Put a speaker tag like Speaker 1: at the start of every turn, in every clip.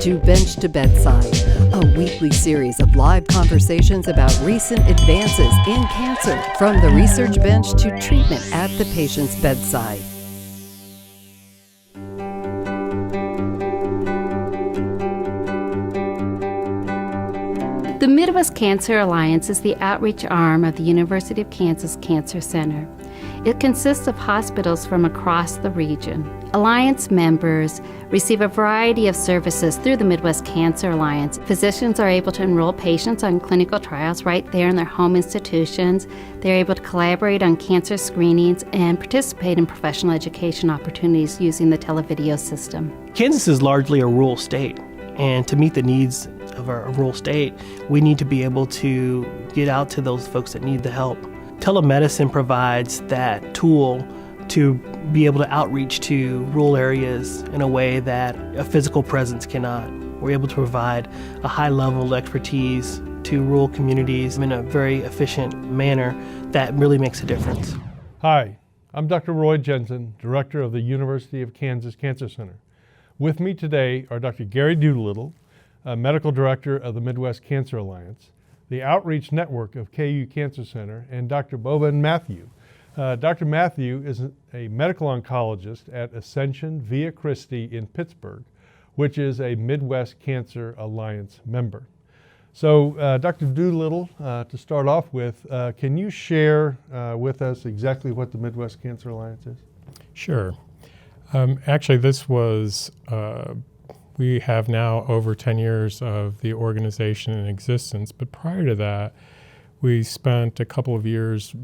Speaker 1: to Bench to Bedside, a weekly series of live conversations about recent advances in cancer, from the research bench to treatment at the patient's bedside.
Speaker 2: The Midwest Cancer Alliance is the outreach arm of the University of Kansas Cancer Center. It consists of hospitals from across the region. Alliance members receive a variety of services through the Midwest Cancer Alliance. Physicians are able to enroll patients on clinical trials right there in their home institutions. They're able to collaborate on cancer screenings and participate in professional education opportunities using the televideo system.
Speaker 3: Kansas is largely a rural state, and to meet the needs of our rural state, we need to be able to get out to those folks that need the help. Telemedicine provides that tool to be able to outreach to rural areas in a way that a physical presence cannot. We're able to provide a high level of expertise to rural communities in a very efficient manner that really makes a difference.
Speaker 4: Hi, I'm Dr. Roy Jensen, Director of the University of Kansas Cancer Center. With me today are Dr. Gary Doolittle, Medical Director of the Midwest Cancer Alliance, the Outreach Network of KU Cancer Center, and Dr. Boban Mathew. Dr. Mathew is a medical oncologist at Ascension Via Christi in Pittsburgh, which is a Midwest Cancer Alliance member. So, Dr. Doolittle, to start off with, can you share with us exactly what the Midwest Cancer Alliance is?
Speaker 5: Sure. Actually, this was we have now over 10 years of the organization in existence, but prior to that, we spent a couple of years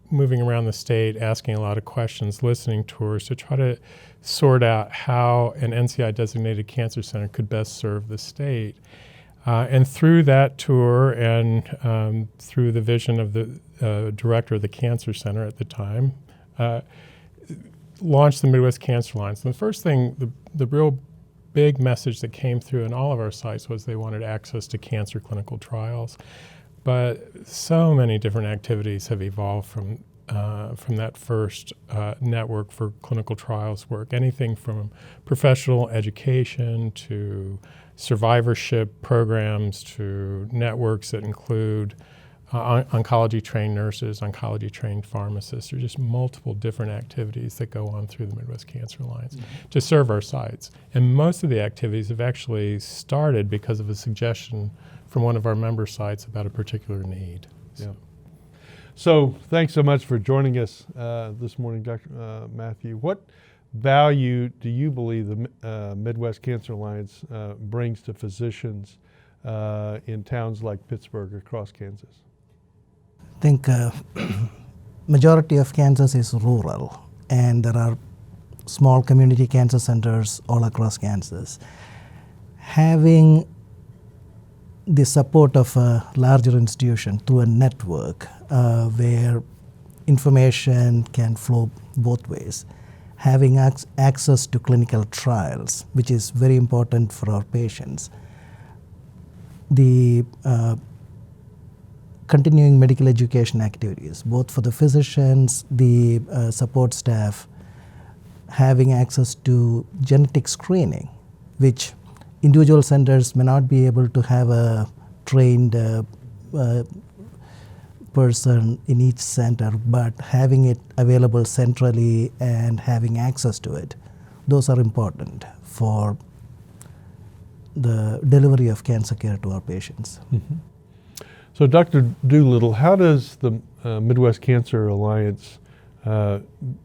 Speaker 5: moving around the state, asking a lot of questions, listening tours to try to sort out how an NCI-designated cancer center could best serve the state. And through that tour and through the vision of the director of the Cancer Center at the time, launched the Midwest Cancer Alliance. And the first thing, the real big message that came through in all of our sites was they wanted access to cancer clinical trials. But so many different activities have evolved from that first network for clinical trials work. Anything from professional education to survivorship programs to networks that include oncology-trained nurses, oncology-trained pharmacists. There are just multiple different activities that go on through the Midwest Cancer Alliance to serve our sites. And most of the activities have actually started because of a suggestion from one of our member sites about a particular need.
Speaker 4: Yeah. So thanks so much for joining us this morning, Dr. Mathew. What value do you believe the Midwest Cancer Alliance brings to physicians in towns like Pittsburgh across Kansas?
Speaker 6: I think majority of Kansas is rural, and there are small community cancer centers all across Kansas. Having the support of a larger institution through a network where information can flow both ways, having access to clinical trials, which is very important for our patients, the continuing medical education activities, both for the physicians, the support staff, having access to genetic screening, which individual centers may not be able to have a trained person in each center, but having it available centrally and having access to it, those are important for the delivery of cancer care to our patients.
Speaker 4: Mm-hmm. So, Dr. Doolittle, how does the Midwest Cancer Alliance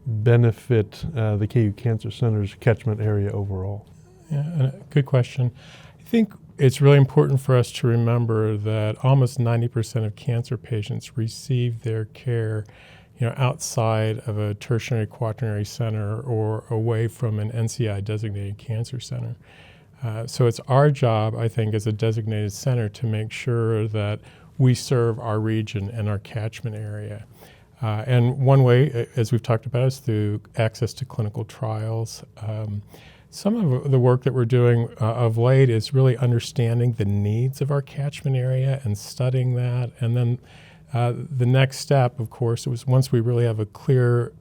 Speaker 4: benefit the KU Cancer Center's catchment area overall?
Speaker 5: Yeah, good question. I think it's really important for us to remember that almost 90% of cancer patients receive their care, outside of a tertiary quaternary center or away from an NCI-designated cancer center. So it's our job, I think, as a designated center to make sure that we serve our region and our catchment area. And one way, as we've talked about, is through access to clinical trials. Some of the work that we're doing of late is really understanding the needs of our catchment area and studying that. And then the next step, of course, was once we really have a clear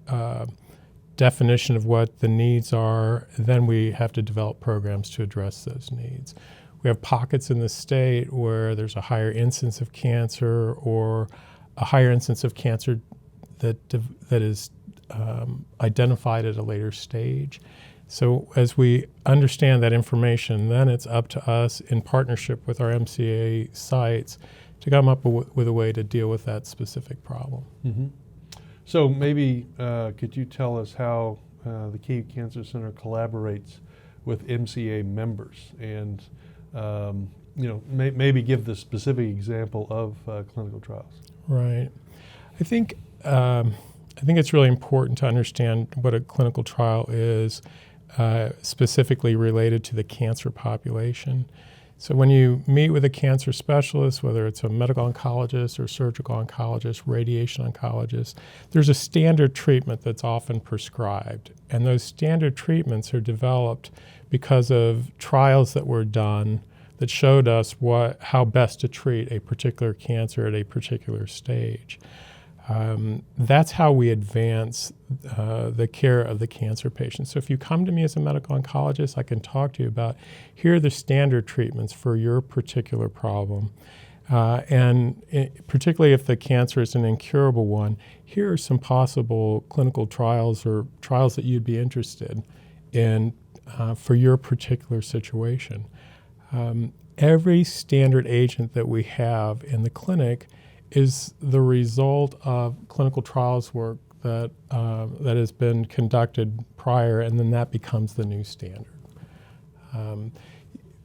Speaker 5: definition of what the needs are, then we have to develop programs to address those needs. We have pockets in the state where there's a higher incidence of cancer or a higher incidence of cancer that is identified at a later stage. So as we understand that information, then it's up to us in partnership with our MCA sites to come up with a way to deal with that specific problem.
Speaker 4: Mm-hmm. So maybe could you tell us how the KU Cancer Center collaborates with MCA members, and maybe give the specific example of clinical trials?
Speaker 5: Right. I think it's really important to understand what a clinical trial is, specifically related to the cancer population. So when you meet with a cancer specialist, whether it's a medical oncologist or surgical oncologist, radiation oncologist, there's a standard treatment that's often prescribed. And those standard treatments are developed because of trials that were done that showed us how best to treat a particular cancer at a particular stage. That's how we advance the care of the cancer patient. So if you come to me as a medical oncologist, I can talk to you about here are the standard treatments for your particular problem. Particularly if the cancer is an incurable one, here are some possible clinical trials or trials that you'd be interested in for your particular situation. Every standard agent that we have in the clinic is the result of clinical trials work that has been conducted prior, and then that becomes the new standard.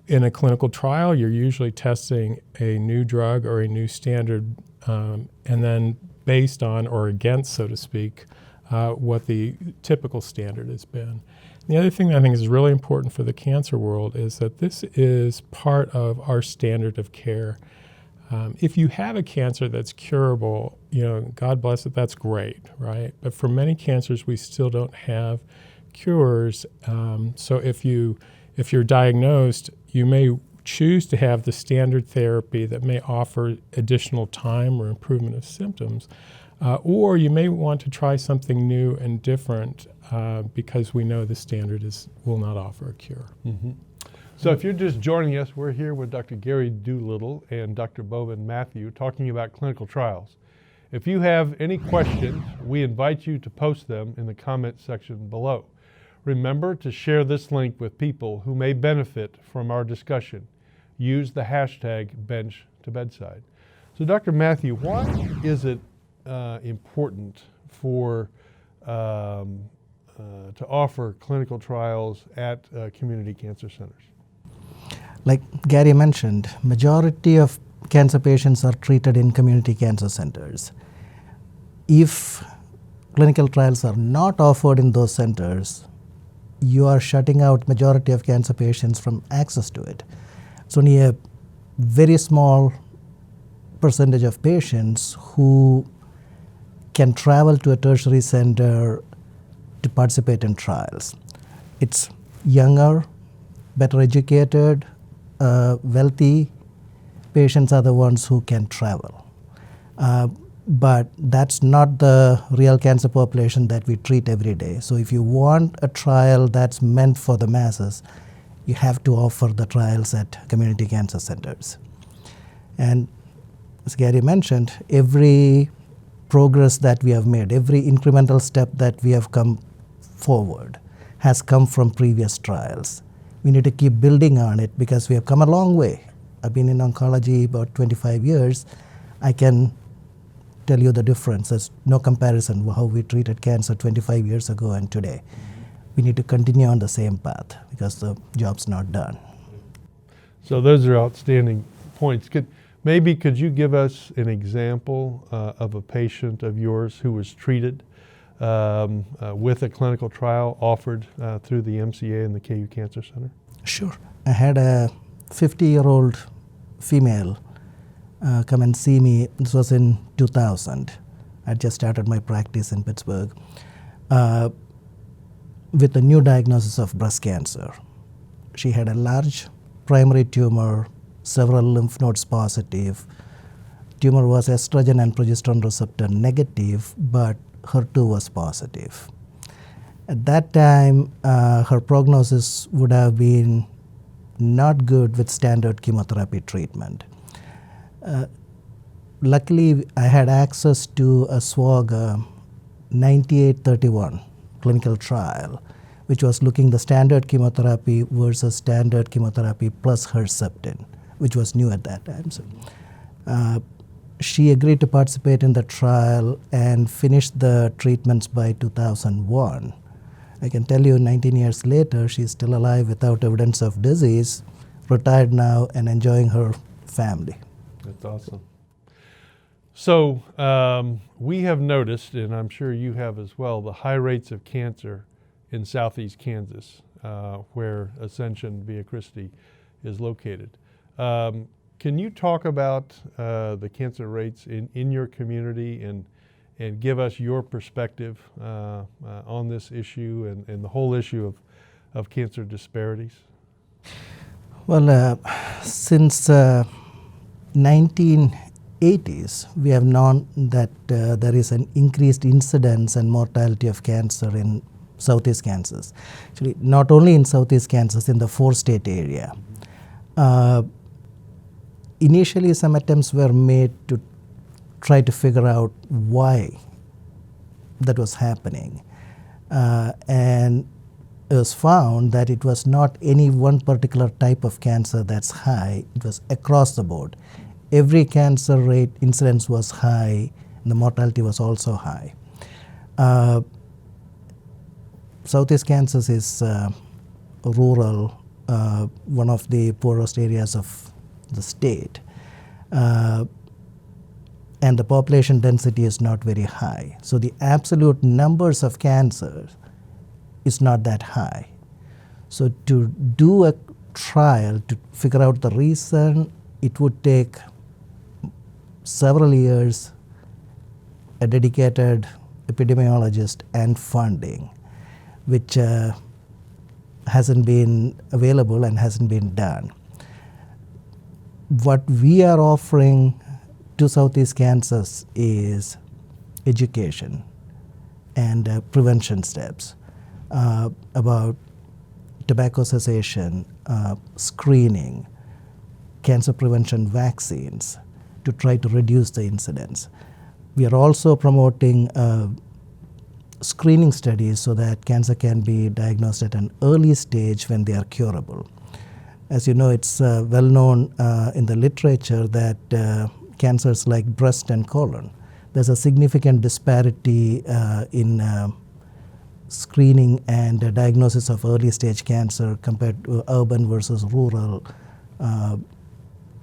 Speaker 5: In a clinical trial, you're usually testing a new drug or a new standard, and then based on or against, so to speak, what the typical standard has been. The other thing that I think is really important for the cancer world is that this is part of our standard of care. If you have a cancer that's curable, God bless it, that's great, right? But for many cancers, we still don't have cures. So if you're diagnosed, you may choose to have the standard therapy that may offer additional time or improvement of symptoms, or you may want to try something new and different because we know the standard will not offer a cure.
Speaker 4: Mm-hmm. So if you're just joining us, we're here with Dr. Gary Doolittle and Dr. Boban Mathew talking about clinical trials. If you have any questions, we invite you to post them in the comment section below. Remember to share this link with people who may benefit from our discussion. Use the hashtag #BenchToBedside. So Dr. Mathew, why is it important to offer clinical trials at community cancer centers?
Speaker 6: Like Gary mentioned, majority of cancer patients are treated in community cancer centers. If clinical trials are not offered in those centers, you are shutting out majority of cancer patients from access to it. It's only a very small percentage of patients who can travel to a tertiary center to participate in trials. It's younger, better educated, wealthy patients are the ones who can travel. But that's not the real cancer population that we treat every day. So if you want a trial that's meant for the masses, you have to offer the trials at community cancer centers. And as Gary mentioned, every progress that we have made, every incremental step that we have come forward has come from previous trials. We need to keep building on it because we have come a long way. I've been in oncology about 25 years. I can tell you the difference. There's no comparison how we treated cancer 25 years ago and today. We need to continue on the same path because the job's not done.
Speaker 4: So those are outstanding points. Could you give us an example of a patient of yours who was treated with a clinical trial offered through the MCA and the KU Cancer Center?
Speaker 6: Sure. I had a 50-year-old female come and see me. This was in 2000. I just started my practice in Pittsburgh with a new diagnosis of breast cancer. She had a large primary tumor, several lymph nodes positive. Tumor was estrogen and progesterone receptor negative, but HER2 was positive. At that time, her prognosis would have been not good with standard chemotherapy treatment. Luckily, I had access to a SWOG 9831 clinical trial, which was looking the standard chemotherapy versus standard chemotherapy plus Herceptin, which was new at that time. So, she agreed to participate in the trial and finished the treatments by 2001. I can tell you 19 years later, she's still alive without evidence of disease, retired now and enjoying her family.
Speaker 4: That's awesome. So we have noticed, and I'm sure you have as well, the high rates of cancer in southeast Kansas, where Ascension Via Christi is located. Can you talk about the cancer rates in your community and give us your perspective on this issue and the whole issue of cancer disparities?
Speaker 6: Well, since 1980s, we have known that there is an increased incidence and mortality of cancer in Southeast Kansas. Actually, not only in Southeast Kansas, in the 4-state area. Initially, some attempts were made to try to figure out why that was happening. And it was found that it was not any one particular type of cancer that's high, it was across the board. Every cancer rate incidence was high, and the mortality was also high. Southeast Kansas is rural, one of the poorest areas of the state. And the population density is not very high. So the absolute numbers of cancer is not that high. So to do a trial to figure out the reason, it would take several years, a dedicated epidemiologist, and funding, which hasn't been available and hasn't been done. What we are offering to Southeast Kansas is education and prevention steps about tobacco cessation, screening, cancer prevention vaccines to try to reduce the incidence. We are also promoting screening studies so that cancer can be diagnosed at an early stage when they are curable. As you know, it's well known in the literature that cancers like breast and colon, there's a significant disparity in screening and diagnosis of early stage cancer compared to urban versus rural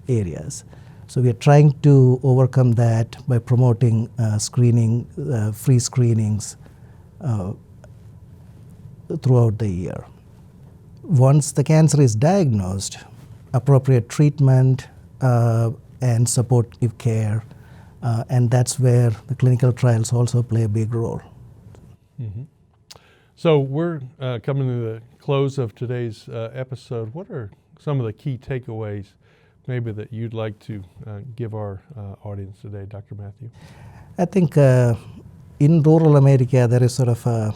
Speaker 6: areas. So we are trying to overcome that by promoting screening, free screenings throughout the year. Once the cancer is diagnosed, appropriate treatment and supportive care, and that's where the clinical trials also play a big role.
Speaker 4: Mm-hmm. So we're coming to the close of today's episode. What are some of the key takeaways maybe that you'd like to give our audience today, Dr. Mathew?
Speaker 6: I think in rural America there is sort of a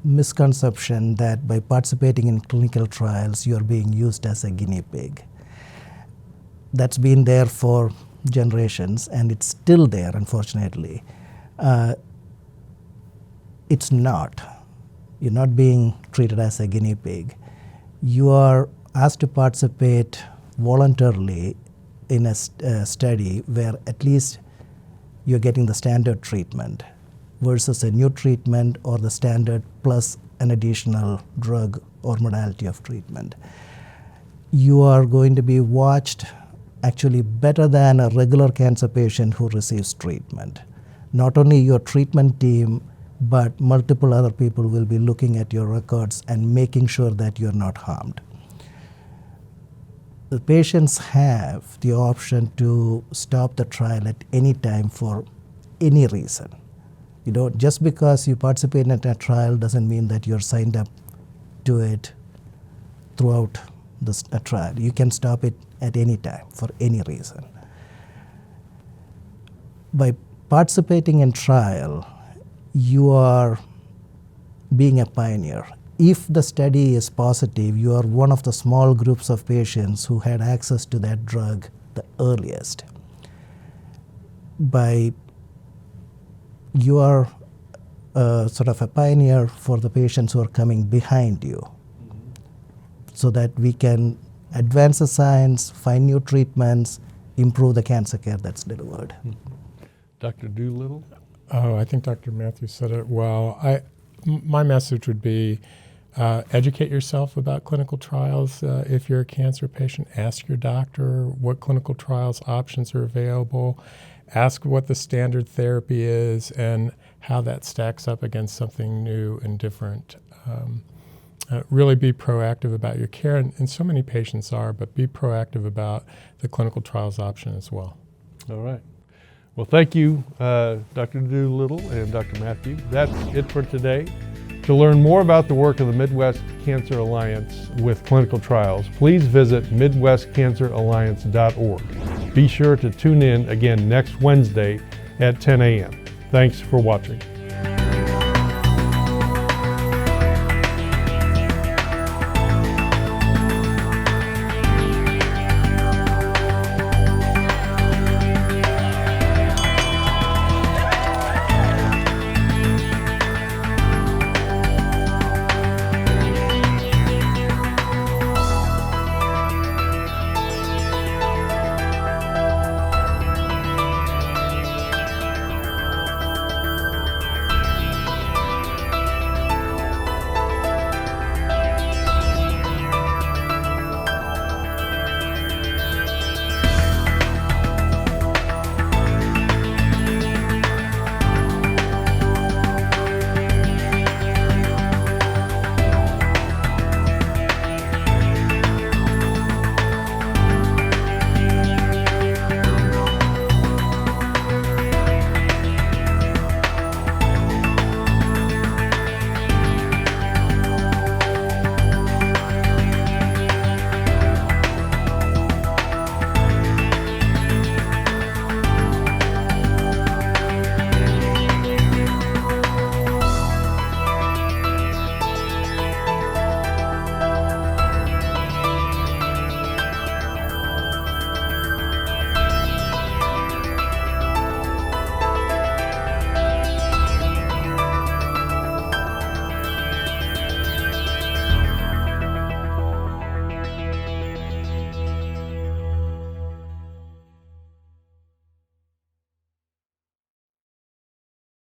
Speaker 6: misconception that by participating in clinical trials you are being used as a guinea pig. That's been there for generations and it's still there, unfortunately. It's not. You're not being treated as a guinea pig. You are asked to participate voluntarily in a study where at least you're getting the standard treatment versus a new treatment or the standard plus an additional drug or modality of treatment. You are going to be watched actually better than a regular cancer patient who receives treatment. Not only your treatment team, but multiple other people will be looking at your records and making sure that you're not harmed. The patients have the option to stop the trial at any time for any reason. You know, just because you participate in a trial doesn't mean that you're signed up to it throughout the trial. You can stop it at any time for any reason. By participating in trial, you are being a pioneer. If the study is positive, you are one of the small groups of patients who had access to that drug the earliest. You are sort of a pioneer for the patients who are coming behind you, so that we can advance the science, find new treatments, improve the cancer care that's delivered.
Speaker 4: Dr. Doolittle?
Speaker 5: Oh, I think Dr. Mathew said it well. My message would be educate yourself about clinical trials. If you're a cancer patient, ask your doctor what clinical trials options are available. Ask what the standard therapy is and how that stacks up against something new and different. Really be proactive about your care, and so many patients are, but be proactive about the clinical trials option as well.
Speaker 4: All right. Well, thank you, Dr. Doolittle and Dr. Mathew. That's it for today. To learn more about the work of the Midwest Cancer Alliance with clinical trials, please visit midwestcanceralliance.org. Be sure to tune in again next Wednesday at 10 a.m. Thanks for watching.